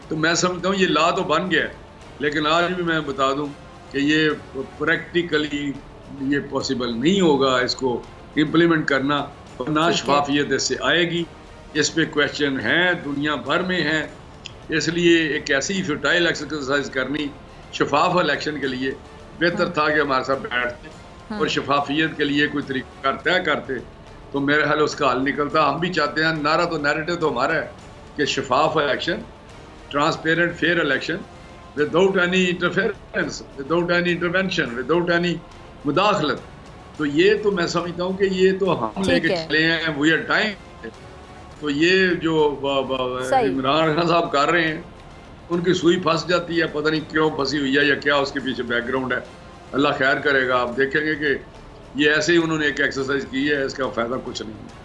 [SPEAKER 3] तो मैं समझता हूँ ये लॉ तो बन गया है, लेकिन आज भी मैं बता दूँ कि ये प्रैक्टिकली ये पॉसिबल नहीं होगा इसको इम्प्लीमेंट करना, और ना शफाफियत इससे आएगी। इस पे क्वेश्चन हैं दुनिया भर में हैं, इसलिए एक ऐसी फ्यूटाइल एक्सरसाइज करनी शफाफ इलेक्शन के लिए बेहतर था कि हमारे साथ बैठते और शफाफियत के लिए कोई तरीका तय करते, तो मेरे ख्याल उसका हल निकलता। हम भी चाहते हैं, नारा तो नैरेटिव तो हमारा है कि शफाफ election, transparent fair election without any interference, without any intervention, without any मुदाखलत। तो ये तो मैं समझता हूँ कि ये तो हम लेके चले हैं, वी आर टाइम। तो ये जो इमरान खान साहब कर रहे हैं उनकी सुई फंस जाती है, पता नहीं क्यों फंसी हुई है या क्या उसके पीछे बैकग्राउंड है, अल्लाह खैर करेगा। आप देखेंगे कि ये ऐसे ही उन्होंने एक एक्सरसाइज की है, इसका फ़ायदा कुछ नहीं है।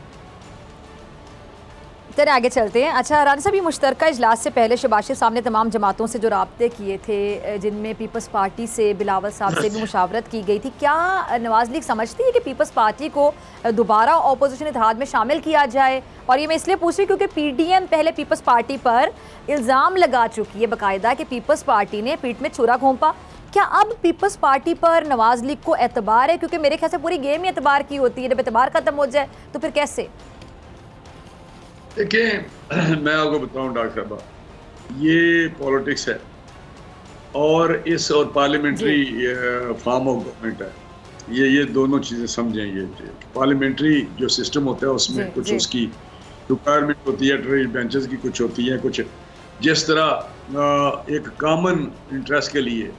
[SPEAKER 2] चलिए आगे चलते हैं। अच्छा राना साहब, ये मुश्तरका इजलास से पहले शहबाज शरीफ साहब ने तमाम जमातों से जो राब्ते किए थे, जिनमें पीपल्स पार्टी से बिलावल साहब से भी मुशावरत की गई थी, क्या नवाज लीग समझती है कि पीपल्स पार्टी को दोबारा अपोजिशन इत्तेहाद में शामिल किया जाए? और ये मैं इसलिए पूछ रही क्योंकि PDM पहले पीपल्स पार्टी पर इल्ज़ाम लगा चुकी है बाकायदा कि पीपल्स पार्टी ने पीठ में छुरा घोंपा। क्या अब पीपल्स पार्टी पर नवाज लीग को एतबार है? क्योंकि मेरे ख्याल से पूरी गेम ही एतबार की होती है, जब एतबार खत्म हो जाए तो फिर कैसे?
[SPEAKER 3] देखिए मैं आपको बताऊं डॉक्टर साहबा, ये पॉलिटिक्स है और इस और पार्लियामेंट्री फॉर्म ऑफ गवर्नमेंट है, ये दोनों चीज़ें समझें। ये पार्लियामेंट्री जो सिस्टम होता है उसमें कुछ उसकी रिक्वायरमेंट होती है, ट्रेड बेंचेस की कुछ होती है, कुछ जिस तरह एक कॉमन इंटरेस्ट के लिए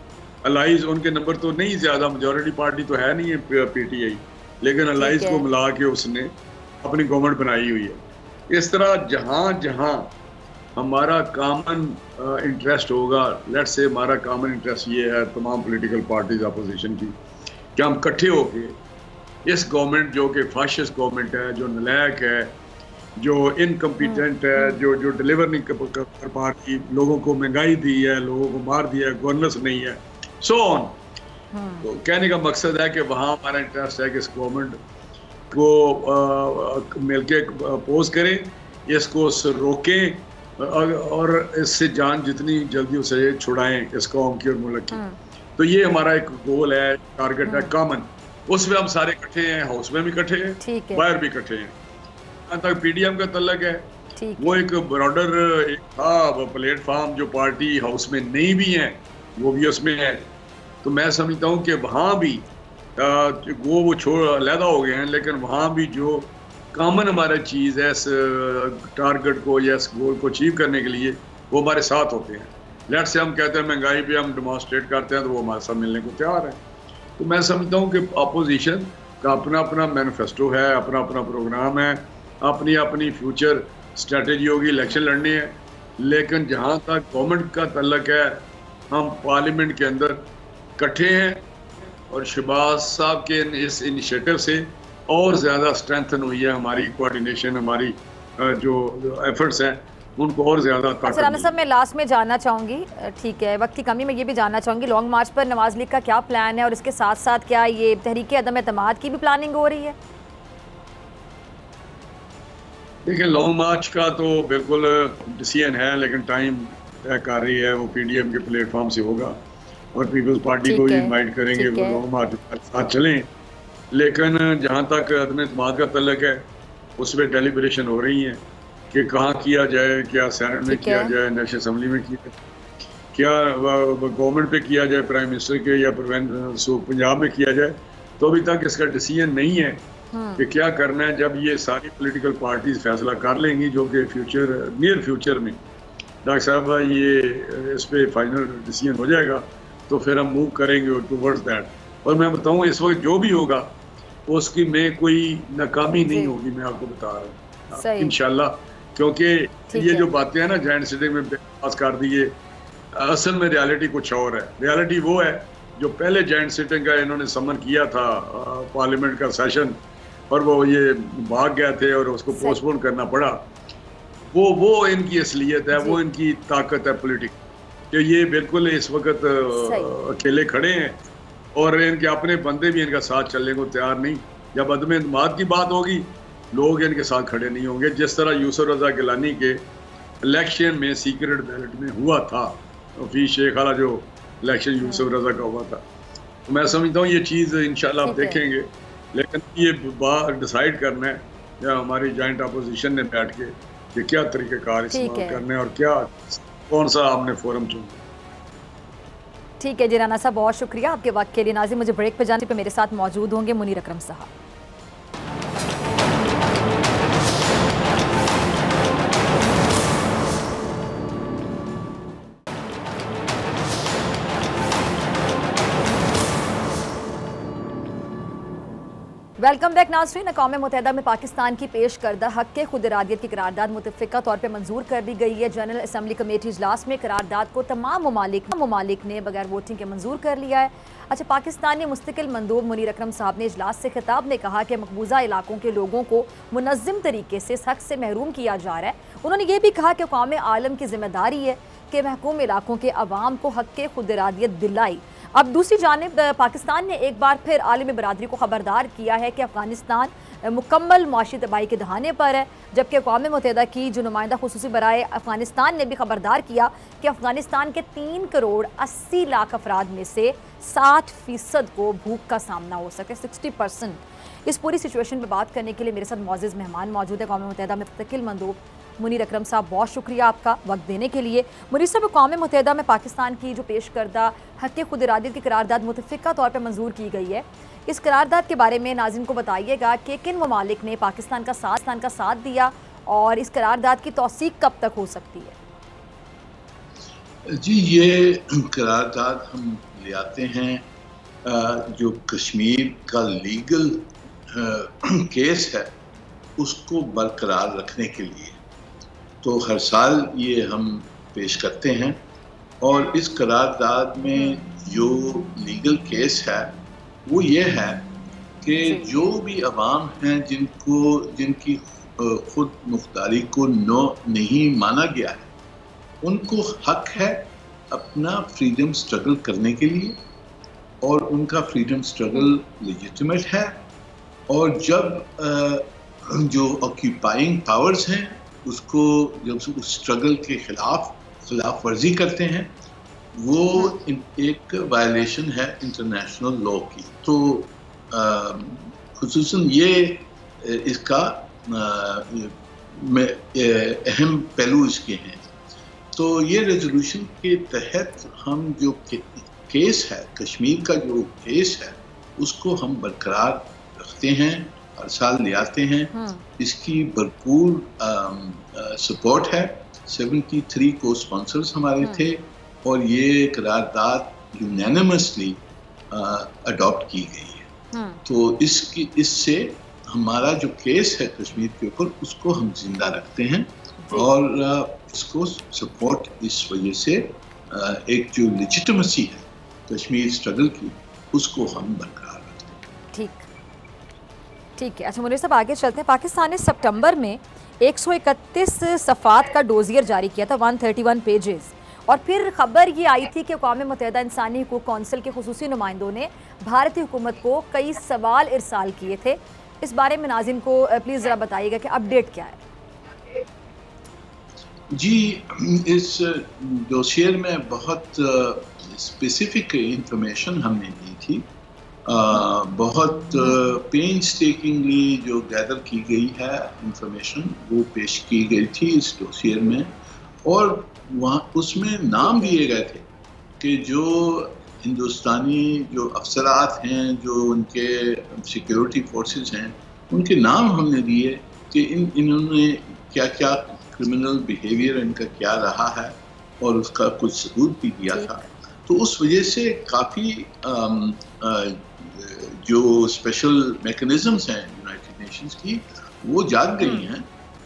[SPEAKER 3] अलाइज, उनके नंबर तो नहीं ज़्यादा, मेजॉरिटी पार्टी तो है नहीं है PTI, लेकिन अलाइज को मिला के उसने अपनी गवर्नमेंट बनाई हुई है। इस तरह जहाँ जहाँ हमारा कॉमन इंटरेस्ट होगा, लेट्स से हमारा कॉमन इंटरेस्ट ये है तमाम पॉलिटिकल पार्टीज अपोजिशन की, कि हम इकट्ठे होके इस गवर्नमेंट जो कि फाशिस्ट गवर्नमेंट है, जो नलायक है, जो इनकम्पिटेंट है, जो डिलीवर नहीं कर पा रही, लोगों को महंगाई दी है, लोगों को मार दिया है, गवर्नेंस नहीं है, सो ऑन। तो कहने का मकसद है कि वहाँ हमारा इंटरेस्ट है कि इस गवर्नमेंट को मिलके अपोज करें, इसको रोकें और इससे जान जितनी जल्दी उसे छुड़ाएं इस कौम की और मुल्क की। तो ये हमारा एक गोल है, टारगेट है कॉमन, उसमें हम सारे इकट्ठे हैं, हाउस में भी इकट्ठे हैं, बाहर भी इकट्ठे हैं। जहाँ तक PDM का तल्लक है, वो एक ब्रॉडर एक था प्लेटफॉर्म जो पार्टी हाउस में नहीं भी है वो भी उसमें है। तो मैं समझता हूँ कि वहाँ भी वो छोड़ अलहदा हो गए हैं, लेकिन वहाँ भी जो कॉमन हमारा चीज़ है इस टारगेट को या इस गोल को अचीव करने के लिए, वो हमारे साथ होते हैं। लेट से हम कहते हैं महंगाई पे हम डेमोन्स्ट्रेट करते हैं तो वो हमारे साथ मिलने को तैयार है। तो मैं समझता हूँ कि अपोजिशन का अपना अपना मैनिफेस्टो है, अपना अपना प्रोग्राम है, अपनी अपनी फ्यूचर स्ट्रेटजी होगी, इलेक्शन लड़नी है। लेकिन जहाँ तक गवर्नमेंट का तल्लक है, हम पार्लियामेंट के अंदर इकट्ठे हैं और शहबाज साहब के इस इनिशिएटिव से और ज़्यादा स्ट्रेंथन हुई है हमारी कोऑर्डिनेशन, हमारी जो एफर्ट्स हैं उनको और ज़्यादा ताकत।
[SPEAKER 2] राना साहब मैं लास्ट में जानना चाहूँगी, ठीक है वक्त की कमी में ये भी जानना चाहूँगी, लॉन्ग मार्च पर नवाज लीग का क्या प्लान है और इसके साथ साथ क्या ये तहरीक अदम एतमाद की भी प्लानिंग हो रही है?
[SPEAKER 3] देखिए लॉन्ग मार्च का तो बिल्कुल डिसीजन है, लेकिन टाइम तय कर रही है, वो PDM के प्लेटफॉर्म से होगा और पीपल्स पार्टी को भी इन्वाइट करेंगे वो लॉन्ग मार्च के साथ चलें। लेकिन जहाँ तक अदम एतमाद का तल्लक है, उसमें डेलिब्रेशन हो रही हैं कि कहाँ किया जाए, क्या सेनेट में किया जाए, नेशनल असम्बली में किया, क्या गवर्नमेंट पे किया जाए, प्राइम मिनिस्टर के या पंजाब में किया जाए। तो अभी तक इसका डिसीजन नहीं है कि क्या करना है। जब ये सारी पॉलिटिकल पार्टीज फैसला कर लेंगी, जो कि नियर फ्यूचर में डॉक्टर साहब ये इस पर फाइनल डिसीजन हो जाएगा, तो फिर हम मूव करेंगे टूवर्ड्स दैट। और मैं बताऊँ इस वक्त जो भी होगा उसकी में कोई नाकामी नहीं होगी, मैं आपको बता रहा हूँ इंशाल्लाह। क्योंकि ये जो बातें हैं ना जॉइंट सिटिंग में पास कर दिए, असल में रियलिटी कुछ और है। रियलिटी वो है जो पहले जॉइंट सिटिंग का इन्होंने समन किया था पार्लियामेंट का सेशन और वो ये भाग गए थे और उसको पोस्टपोन करना पड़ा। वो इनकी असलियत है, वो इनकी ताकत है पॉलिटिक्स, कि ये बिल्कुल इस वक्त अकेले खड़े हैं और इनके अपने बंदे भी इनका साथ चलने को तैयार नहीं। जब अदम एतमाद की बात होगी, लोग इनके साथ खड़े नहीं होंगे। जिस तरह यूसुफ रजा गिलानी के इलेक्शन में सीक्रेट बैलेट में हुआ था, फी शेख वाला जो इलेक्शन यूसुफ रजा का हुआ था, तो मैं समझता हूँ ये चीज़ इंशाल्लाह आप देखेंगे। लेकिन ये बात डिसाइड करना है या हमारी जॉइंट अपोजिशन ने बैठ के कि क्या तरीक़ेकार इस्तेमाल करने हैं और क्या कौन सा आपने फोरम चुना।
[SPEAKER 2] ठीक है जी राना साहब, बहुत शुक्रिया आपके वक्त के लिए। नाज़रीन, मुझे ब्रेक पे जाने पे मेरे साथ मौजूद होंगे मुनीर अकरम साहब। वेलकम बैक नाज़रीन। अक़वाम मुत्तहिदा में पाकिस्तान की पेश करदा हक़ के खुद इरादियत की करारदाद मुतफ़िक़ा तौर पर मंजूर कर दी गई है। जनरल असम्बली कमेटी इजलास में करारदाद को तमाम ममालिक ने बगैर वोटिंग के मंजूर कर लिया है। अच्छा, पाकिस्तानी मुस्तकिल मंदूब मुनीर अकरम साहब ने इजलास से खिताब में कहा कि मकबूजा इलाकों के लोगों को मुनज़्ज़म तरीके से इस हक़ से महरूम किया जा रहा है। उन्होंने ये भी कहा कि अक़वाम आलम की जिम्मेदारी है कि महकूम इलाकों के अवाम को हक़ के खुद इरादियत दिलाई। अब दूसरी जानिब पाकिस्तान ने एक बार फिर आलमी बरादरी को खबरदार किया है कि अफगानिस्तान मुकम्मल मुआशी तबाही के दहाने पर है, जबकि अक़वाम मुत्तहिदा की जो नुमाइंदा खुसूसी बराए अफगानिस्तान ने भी खबरदार किया कि अफगानिस्तान के 3 करोड़ 80 लाख अफराद में से 60% को भूख का सामना हो सके, 60%। इस पूरी सिचुएशन पर बात करने के लिए मेरे साथ मौजूद मेहमान मौजूद है। अक़वाम मुत्तहिदा में मुस्तकिल मंदूब मुनीर अकरम साहब, बहुत शुक्रिया आपका वक्त देने के लिए। मुनीर साहब, अक़वाम मुत्तहिदा में पाकिस्तान की जो पेश करदा हक़ खुद इरादियत की करारदाद मुतफ़िक़ा तौर पर मंजूर की गई है, इस करारदाद के बारे में नाज़रीन को बताइएगा कि किन ममालिक ने पाकिस्तान का साथ दिया और इस करारदाद की तौसीक़ कब तक हो सकती है?
[SPEAKER 4] जी, ये करारदाद हम ले आते हैं जो कश्मीर का लीगल केस है उसको बरकरार रखने के लिए। तो हर साल ये हम पेश करते हैं और इस करारदाद में जो लीगल केस है वो ये है कि जो भी अवाम हैं जिनकी खुद मुख्तारी को नहीं माना गया है, उनको हक है अपना फ्रीडम स्ट्रगल करने के लिए और उनका फ्रीडम स्ट्रगल लेजिटिमेट है। और जब जो ऑक्यूपाइंग पावर्स हैं उसको जब उस स्ट्रगल के खिलाफ वर्जी करते हैं, वो एक वायलेशन है इंटरनेशनल लॉ की। तो खुसूसन ये इसका अहम पहलू इसके हैं। तो ये रेजोल्यूशन के तहत हम जो केस है, कश्मीर का जो केस है, उसको हम बरकरार रखते हैं, हर साल ले आते हैं। इसकी भरपूर सपोर्ट है। 73 को स्पॉन्सर्स हमारे थे और ये करारदाद यूनैनिमसली अडॉप्ट की गई है। तो इससे हमारा जो केस है कश्मीर के ऊपर, उसको हम जिंदा रखते हैं और इसको सपोर्ट इस वजह से एक जो लेजिटिमेसी है कश्मीर स्ट्रगल की, उसको हम बरकरार रखते हैं।
[SPEAKER 2] ठीक है। अच्छा मुनीर साहब, आगे चलते हैं। पाकिस्तान ने सितंबर में 131 सफ़ात का डोजियर जारी किया था, 131 पेजेस, और फिर खबर ये आई थी कि अक़वाम मुत्तहिदा इंसानी हुकूक कौंसिल के खुसूसी नुमाइंदों ने भारतीय हुकूमत को कई सवाल इरसाल किए थे। इस बारे में नाज़रीन को प्लीज़ ज़रा बताइएगा कि अपडेट क्या है।
[SPEAKER 4] जी, इस डोसियर में बहुत स्पेसिफिक इंफॉर्मेशन हमने दी थी। बहुत पेनस्टेकिंगली जो गैदर की गई है इंफॉर्मेशन, वो पेश की गई थी इस डोसियर में, और वहाँ उसमें नाम दिए गए थे कि जो हिंदुस्तानी जो अफसरात हैं, जो उनके सिक्योरिटी फोर्सेस हैं, उनके नाम हमने दिए कि इन्होंने क्या क्या क्रिमिनल बिहेवियर इनका क्या रहा है, और उसका कुछ सबूत भी दिया था। तो उस वजह से काफ़ी जो स्पेशल मैकेनिज़म्स हैं यूनाइटेड नेशंस की, वो जाग गई हैं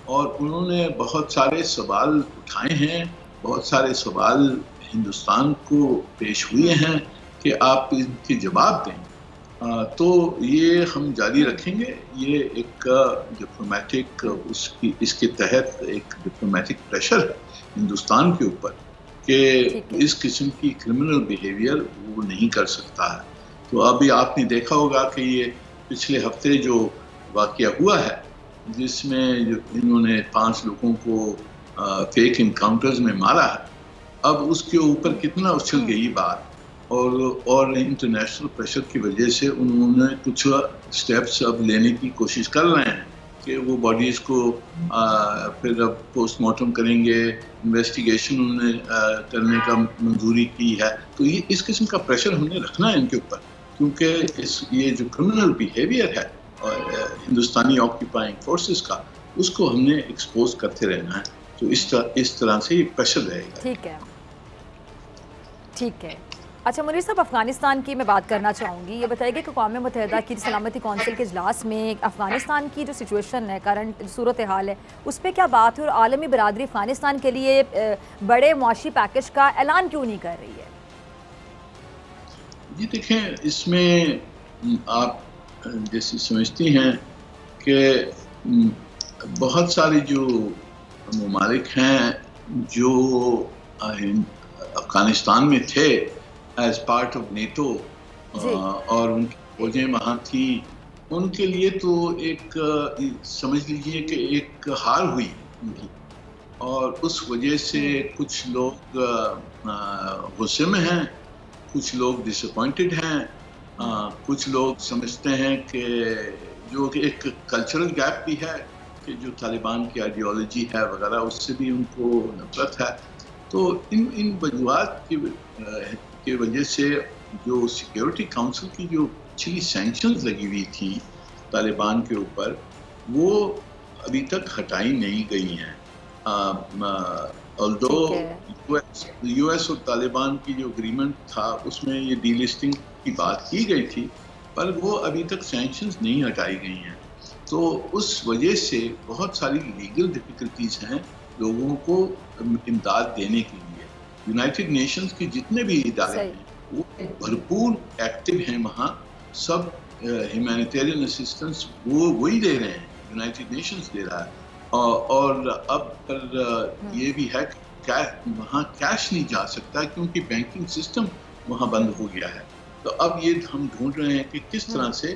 [SPEAKER 4] और उन्होंने बहुत सारे सवाल उठाए हैं, बहुत सारे सवाल हिंदुस्तान को पेश हुए हैं कि आप इनके जवाब दें। तो ये हम जारी रखेंगे। ये एक डिप्लोमेटिक उसकी इसके तहत एक डिप्लोमेटिक प्रेशर है हिंदुस्तान के ऊपर कि इस किस्म की क्रिमिनल बिहेवियर वो नहीं कर सकता है। तो अभी आपने देखा होगा कि ये पिछले हफ्ते जो वाकया हुआ है जिसमें इन्होंने 5 लोगों को फेक इनकाउंटर्स में मारा है, अब उसके ऊपर कितना उछल गई बात, और इंटरनेशनल प्रेशर की वजह से उन्होंने कुछ स्टेप्स अब लेने की कोशिश कर रहे हैं कि वो बॉडीज़ को फिर अब पोस्टमार्टम करेंगे, इन्वेस्टिगेशन उन्होंने करने का मंजूरी की है। तो ये इस किस्म का प्रेशर हमने रखना है इनके ऊपर, क्योंकि ये जो क्रिमिनल बिहेवियर है हिंदुस्तानी ऑक्यूपाइंग फोर्सेस का, उसको हमने एक्सपोज करते रहना है। तो इस तरह से ये प्रेशर रहेगा।
[SPEAKER 2] ठीक है। अच्छा मुनीर साहब, अफगानिस्तान की मैं बात करना चाहूँगी। ये बताइए कि अक़वाम मुत्तहिदा की सलामती कौंसिल के इजलास में अफ़गानिस्तान की जो सिचुएशन है, करंट सूरत हाल है, उस पर क्या बात है और आलमी बरादरी अफ़गानिस्तान के लिए बड़े मुआशी पैकेज का ऐलान क्यों नहीं कर रही है?
[SPEAKER 4] जी देखें, इसमें आप जैसे समझती हैं कि बहुत सारे जो ममालिक हैं जो अफ़गानिस्तान में थे एज पार्ट ऑफ नेटो और उनकी फौजें वहाँ थी, उनके लिए तो एक समझ लीजिए कि एक हार हुई उनकी, और उस वजह से कुछ लोग गुस्से में हैं, कुछ लोग डिसअपॉइंटेड हैं, कुछ लोग समझते हैं कि जो कि एक कल्चरल गैप भी है कि जो तालिबान की आइडियोलॉजी है वगैरह, उससे भी उनको नफरत है। तो इन वजूहात की वजह से जो सिक्योरिटी काउंसिल की जो पिछली सैंक्शंस लगी हुई थी तालिबान के ऊपर, वो अभी तक हटाई नहीं गई हैं। ऑल्दो यूएस और तालिबान की जो एग्रीमेंट था उसमें ये डीलिस्टिंग की बात की गई थी, पर वो अभी तक सैंक्शंस नहीं हटाई गई हैं। तो उस वजह से बहुत सारी लीगल डिफिकल्टीज हैं लोगों को इमदाद देने के लिए। यूनाइटेड नेशंस के जितने भी इदारे हैं वो भरपूर एक्टिव हैं वहाँ, सब ह्यूमैनिटेरियन असिस्टेंस वो वही दे रहे हैं, यूनाइटेड नेशंस दे रहा है। और अब पर ये भी है कि वहाँ कैश नहीं जा सकता क्योंकि बैंकिंग सिस्टम वहाँ बंद हो गया है। तो अब ये हम ढूंढ रहे हैं कि किस तरह से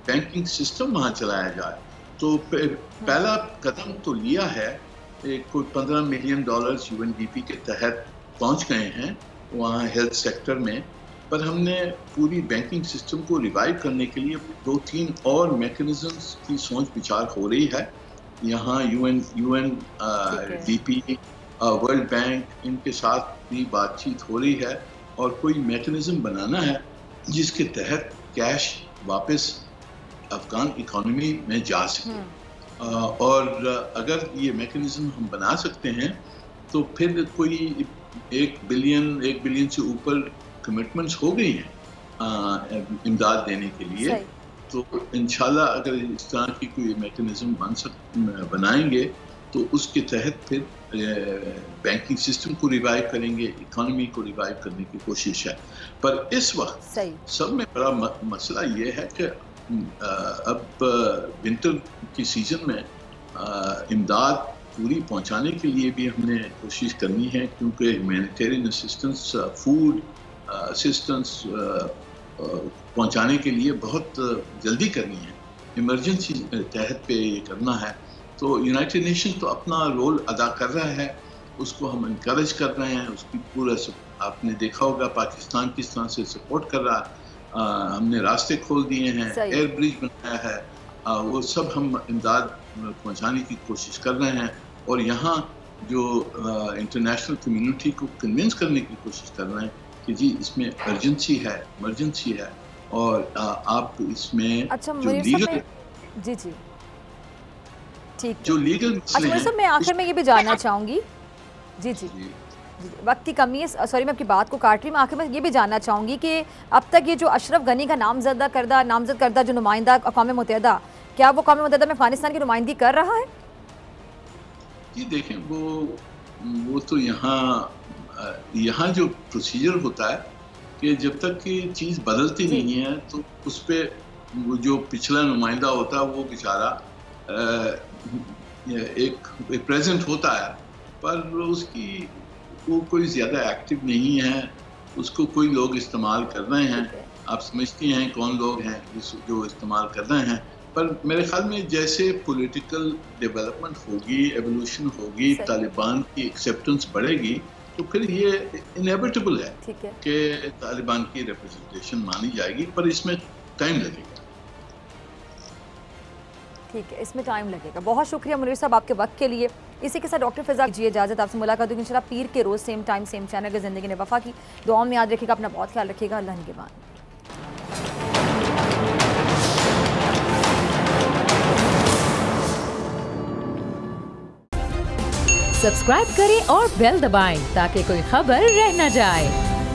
[SPEAKER 4] बैंकिंग सिस्टम वहाँ चलाया जाए। तो पहला कदम तो लिया है, कोई $15 मिलियन UNDP के तहत पहुँच गए हैं वहाँ हेल्थ सेक्टर में, पर हमने पूरी बैंकिंग सिस्टम को रिवाइव करने के लिए 2-3 और मैकेनिज्म्स की सोच विचार हो रही है। यहाँ UNDP, वर्ल्ड बैंक, इनके साथ भी बातचीत हो रही है और कोई मैकेनिज्म बनाना है जिसके तहत कैश वापस अफगान इकोनॉमी में जा सके। और अगर ये मैकेनिज्म हम बना सकते हैं तो फिर कोई 1 बिलियन से ऊपर कमिटमेंट्स हो गई हैं इमदाद देने के लिए। तो इंशाल्लाह अगर इस तरह की कोई मैकेनिज्म बनाएंगे तो उसके तहत फिर बैंकिंग सिस्टम को रिवाइव करेंगे, इकोनॉमी को रिवाइव करने की कोशिश है। पर इस वक्त सब में बड़ा मसला ये है कि अब विंटर की सीजन में इमदाद पूरी पहुंचाने के लिए भी हमने कोशिश करनी है, क्योंकि ह्यूमैनिटेरियन असिस्टेंस, फूड असिस्टेंस पहुंचाने के लिए बहुत जल्दी करनी है, इमरजेंसी तहत पे ये करना है। तो यूनाइटेड नेशन तो अपना रोल अदा कर रहा है, उसको हम इनकरेज कर रहे हैं, उसकी पूरा आपने देखा होगा पाकिस्तान किस तरह से सपोर्ट कर रहा है। हमने रास्ते खोल दिए हैं, एयर ब्रिज बनाया है, वो सब हम इमदाद पहुंचाने की कोशिश कर रहे हैं। और यहाँ जो इंटरनेशनल कम्युनिटी को कन्विंस करने की कोशिश कर रहे हैं कि जी इसमें अर्जेंसी है, इमरजेंसी है, और आप इसमें जो लीगल
[SPEAKER 2] जी ठीक,
[SPEAKER 4] जो लीगल मसले हैं।
[SPEAKER 2] मैं आखिर में ये भी जानना चाहूँगी, जी वक्त की कमी है, सॉरी मैं आपकी बात को काट रही हूँ। आखिर में ये भी जानना चाहूँगी कि अब तक ये जो अशरफ गनी का नामजद करदा जो नुमाइंदा अक़वाम मुत्तहिदा, क्या वो अक़वाम मुत्तहिदा में अफगानिस्तान की नुमाइंदगी कर रहा है?
[SPEAKER 4] जी देखें, वो तो यहाँ जो प्रोसीजर होता है कि जब तक कि चीज़ बदलती नहीं है तो उस पर वो जो पिछला नुमाइंदा होता है वो बेचारा एक प्रेजेंट होता है, पर उसकी वो कोई ज़्यादा एक्टिव नहीं है, उसको कोई लोग इस्तेमाल कर रहे हैं। आप समझती हैं कौन लोग हैं जो इस्तेमाल कर रहे हैं। पर मेरे ख्याल में जैसे पॉलिटिकल डेवलपमेंट होगी, एवोल्यूशन होगी, तालिबान की एक्सेप्टेंस बढ़ेगी, तो फिर ये इनएविटेबल है कि तालिबान की रिप्रेजेंटेशन मानी जाएगी, पर इसमें टाइम लगेगा।
[SPEAKER 2] ठीक है, इसमें टाइम लगेगा। बहुत शुक्रिया मुनीर साहब आपके वक्त के लिए। इसी के साथ डॉक्टर फ़िज़ाक जी इजाज़त, आपसे मुलाकात होगी इंशाल्लाह पीर के रोज़ सेम टाइम सेम चैनल के ज़िंदगी ने वफ़ा की। दुआ में याद रखिएगा, अपना बहुत ख्याल रखिएगा। अल्लाह निगहबान।
[SPEAKER 1] सब्सक्राइब करें और बेल दबाएं ताकि कोई खबर रह न जाए।